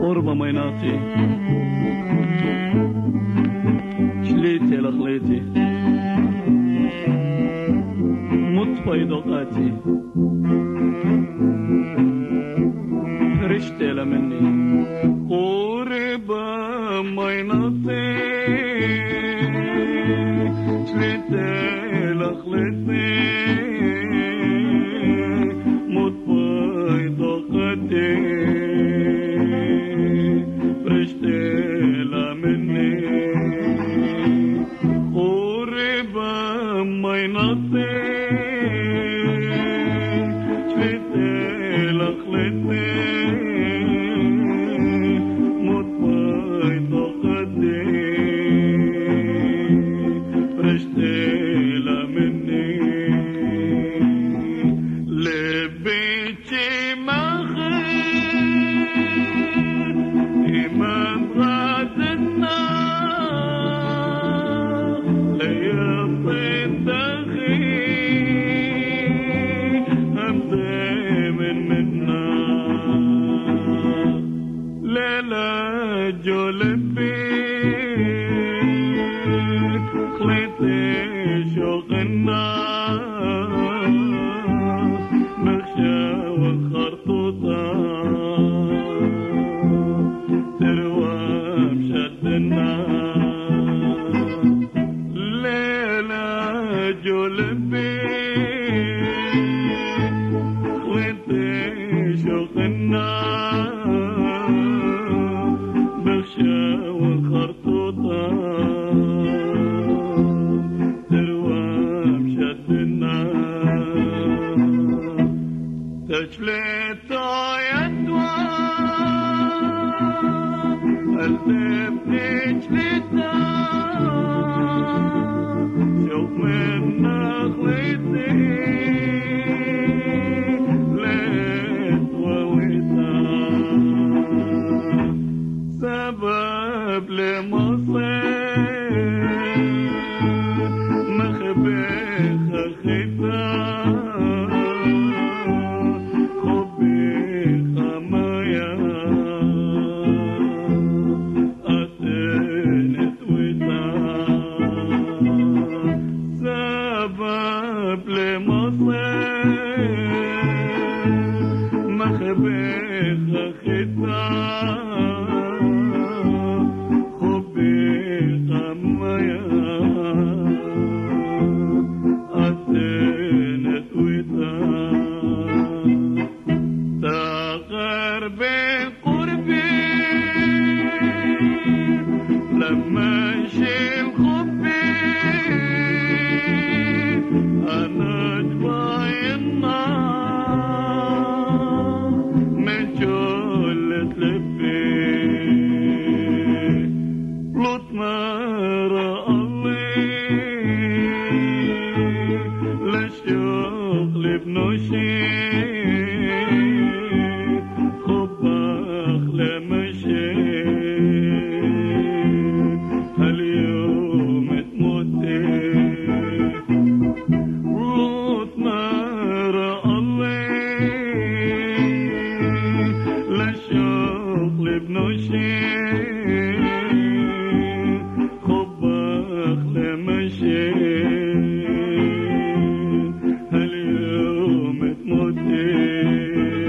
قرب ميناتي شليتي لخليتي مطفي دقاتي فرشتي لمني قرب ميناتي شليتي لخليتي مطفي دقاتي فرشتي لمني قرب ميناتي شليتي لخليتي مطفي دقاتي فرشتي لمني لبيتي إيمان راد النار ليطين دخي أمضي منا ليلة جولبيك خليتي شوق النار مخشى والخرطوطة تروام شد النار ليلة جولبيك خليتي شوق النار مخشى والخرطوطة تروام شد النار تجليت يدوى قلبي بنجلتها شوق من نخلتي ليت وويتها سبب لمصير مخبي خخيتها اليوم تموتي